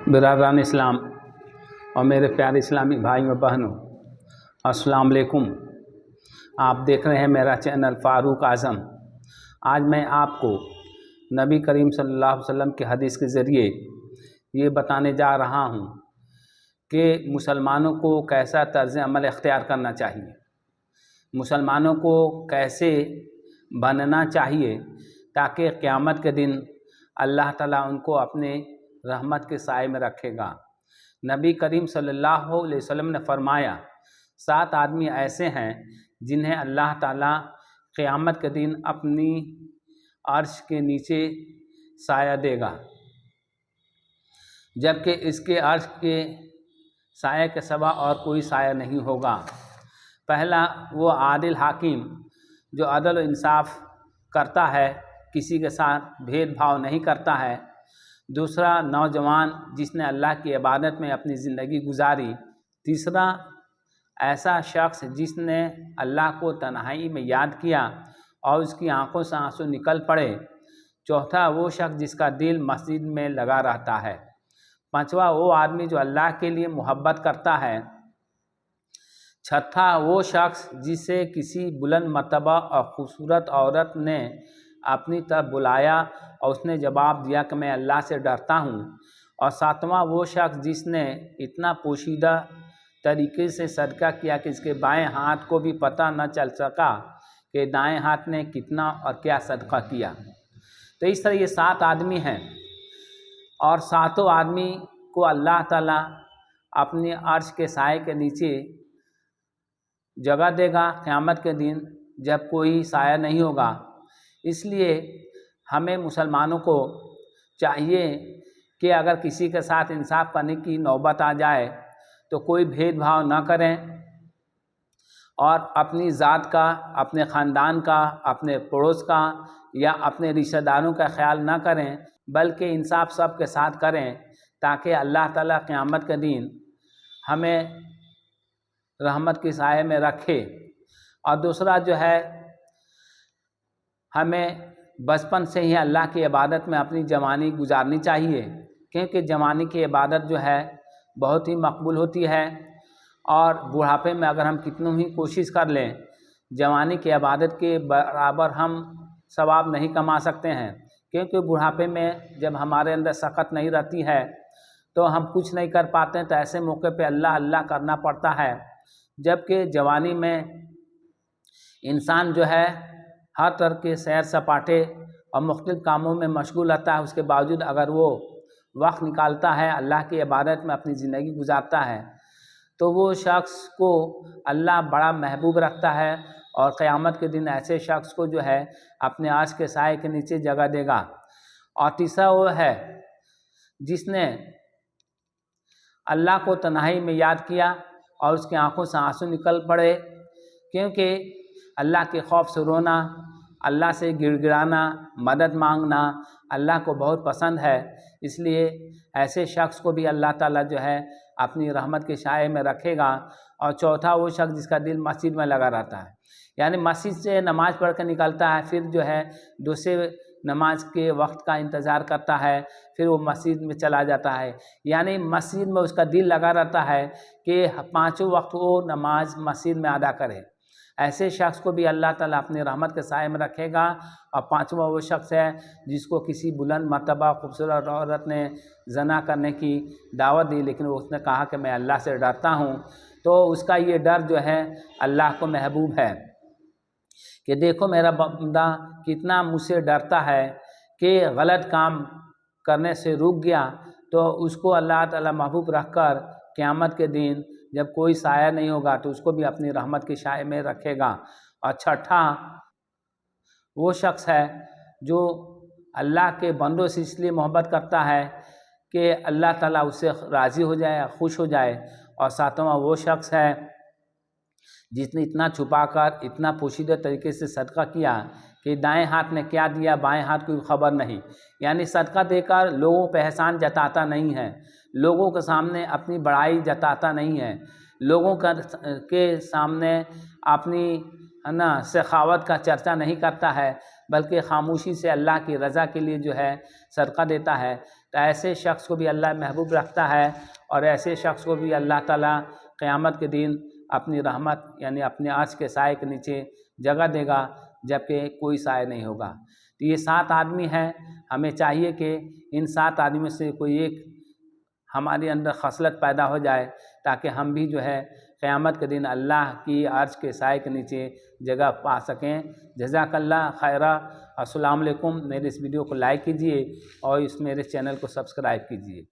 برادران اسلام اور میرے پیارے اسلامی بھائیوں و بہنوں، السلام علیکم۔ آپ دیکھ رہے ہیں میرا چینل فاروق اعظم۔ آج میں آپ کو نبی کریم صلی اللہ علیہ وسلم کی حدیث کے ذریعے یہ بتانے جا رہا ہوں کہ مسلمانوں کو کیسا طرز عمل اختیار کرنا چاہیے، مسلمانوں کو کیسے بننا چاہیے تاکہ قیامت کے دن اللہ تعالیٰ ان کو اپنے رحمت کے سائے میں رکھے گا۔ نبی کریم صلی اللہ علیہ وسلم نے فرمایا 7 آدمی ایسے ہیں جنہیں اللہ تعالیٰ قیامت کے دن اپنی عرش کے نیچے سایہ دے گا، جبکہ اس کے عرش کے سایہ کے سوا اور کوئی سایہ نہیں ہوگا۔ پہلا وہ عادل حاکم جو عدل و انصاف کرتا ہے، کسی کے ساتھ بھید بھاؤ نہیں کرتا ہے۔ دوسرا نوجوان جس نے اللہ کی عبادت میں اپنی زندگی گزاری۔ تیسرا ایسا شخص جس نے اللہ کو تنہائی میں یاد کیا اور اس کی آنکھوں سے آنسو نکل پڑے۔ چوتھا وہ شخص جس کا دل مسجد میں لگا رہتا ہے۔ پانچواں وہ آدمی جو اللہ کے لیے محبت کرتا ہے۔ چھٹا وہ شخص جسے کسی بلند مرتبہ اور خوبصورت عورت نے اپنی طرف بلایا اور اس نے جواب دیا کہ میں اللہ سے ڈرتا ہوں۔ اور ساتواں وہ شخص جس نے اتنا پوشیدہ طریقے سے صدقہ کیا کہ اس کے بائیں ہاتھ کو بھی پتہ نہ چل سکا کہ دائیں ہاتھ نے کتنا اور کیا صدقہ کیا۔ تو اس طرح یہ 7 آدمی ہیں اور 7 آدمی کو اللہ تعالیٰ اپنی عرش کے سائے کے نیچے جگہ دے گا قیامت کے دن، جب کوئی سایہ نہیں ہوگا۔ اس لیے ہمیں مسلمانوں کو چاہیے کہ اگر کسی کے ساتھ انصاف کرنے کی نوبت آ جائے تو کوئی بھید بھاؤ نہ کریں اور اپنی ذات کا، اپنے خاندان کا، اپنے پڑوس کا یا اپنے رشتہ داروں کا خیال نہ کریں، بلکہ انصاف سب کے ساتھ کریں تاکہ اللہ تعالیٰ قیامت کے دن ہمیں رحمت کے سائے میں رکھے۔ اور دوسرا جو ہے، ہمیں بچپن سے ہی اللہ کی عبادت میں اپنی جوانی گزارنی چاہیے، کیونکہ جوانی کی عبادت جو ہے بہت ہی مقبول ہوتی ہے، اور بڑھاپے میں اگر ہم کتنی ہی کوشش کر لیں، جوانی کی عبادت کے برابر ہم ثواب نہیں کما سکتے ہیں، کیونکہ بڑھاپے میں جب ہمارے اندر سخت نہیں رہتی ہے تو ہم کچھ نہیں کر پاتے ہیں، تو ایسے موقع پہ اللہ اللہ کرنا پڑتا ہے۔ جبکہ جوانی میں انسان جو ہے ہر طرح کے سیر سپاٹے اور مختلف کاموں میں مشغول رہتا ہے، اس کے باوجود اگر وہ وقت نکالتا ہے اللہ کی عبادت میں اپنی زندگی گزارتا ہے تو وہ شخص کو اللہ بڑا محبوب رکھتا ہے، اور قیامت کے دن ایسے شخص کو جو ہے اپنے عرش کے سائے کے نیچے جگہ دے گا۔ اور تیسرا وہ ہے جس نے اللہ کو تنہائی میں یاد کیا اور اس کی آنکھوں سے آنسو نکل پڑے، کیونکہ اللہ کے خوف سے رونا، اللہ سے گڑ گڑانا، مدد مانگنا اللہ کو بہت پسند ہے۔ اس لیے ایسے شخص کو بھی اللہ تعالیٰ جو ہے اپنی رحمت کے سائے میں رکھے گا۔ اور چوتھا وہ شخص جس کا دل مسجد میں لگا رہتا ہے، یعنی مسجد سے نماز پڑھ کے نکلتا ہے، پھر جو ہے دوسرے نماز کے وقت کا انتظار کرتا ہے، پھر وہ مسجد میں چلا جاتا ہے، یعنی مسجد میں اس کا دل لگا رہتا ہے کہ 5 وقت وہ نماز مسجد میں ادا کرے۔ ایسے شخص کو بھی اللہ تعالیٰ اپنی رحمت کے سائے میں رکھے گا۔ اور 5واں وہ شخص ہے جس کو کسی بلند مرتبہ خوبصورت عورت نے زنا کرنے کی دعوت دی، لیکن اس نے کہا کہ میں اللہ سے ڈرتا ہوں، تو اس کا یہ ڈر جو ہے اللہ کو محبوب ہے کہ دیکھو میرا بندہ کتنا مجھ سے ڈرتا ہے کہ غلط کام کرنے سے رک گیا، تو اس کو اللہ تعالیٰ محبوب رکھ کر قیامت کے دن جب کوئی سایہ نہیں ہوگا تو اس کو بھی اپنی رحمت کے سائے میں رکھے گا۔ اور چھٹا وہ شخص ہے جو اللہ کے بندوں سے اس لیے محبت کرتا ہے کہ اللہ تعالیٰ اس سے راضی ہو جائے، خوش ہو جائے۔ اور 7واں وہ شخص ہے جس نے اتنا چھپا کر، اتنا پوشیدہ طریقے سے صدقہ کیا کہ دائیں ہاتھ نے کیا دیا بائیں ہاتھ کو خبر نہیں، یعنی صدقہ دے کر لوگوں پہ احسان جتاتا نہیں ہے، لوگوں کے سامنے اپنی بڑائی جتاتا نہیں ہے، لوگوں کے سامنے اپنی سخاوت کا چرچا نہیں کرتا ہے، بلکہ خاموشی سے اللہ کی رضا کے لیے جو ہے صدقہ دیتا ہے۔ تو ایسے شخص کو بھی اللہ محبوب رکھتا ہے، اور ایسے شخص کو بھی اللہ تعالیٰ قیامت کے دن اپنی رحمت یعنی اپنے عرش کے سائے کے نیچے جگہ دے گا، جبکہ کوئی سائے نہیں ہوگا۔ تو یہ 7 آدمی ہیں، ہمیں چاہیے کہ ان 7 آدمیوں سے کوئی ایک ہمارے اندر خصلت پیدا ہو جائے، تاکہ ہم بھی جو ہے قیامت کے دن اللہ کی عرش کے سائے کے نیچے جگہ پا سکیں۔ جزاک اللہ خیرہ۔ السلام علیکم۔ میرے اس ویڈیو کو لائک کیجیے اور میرے چینل کو سبسکرائب کیجیے۔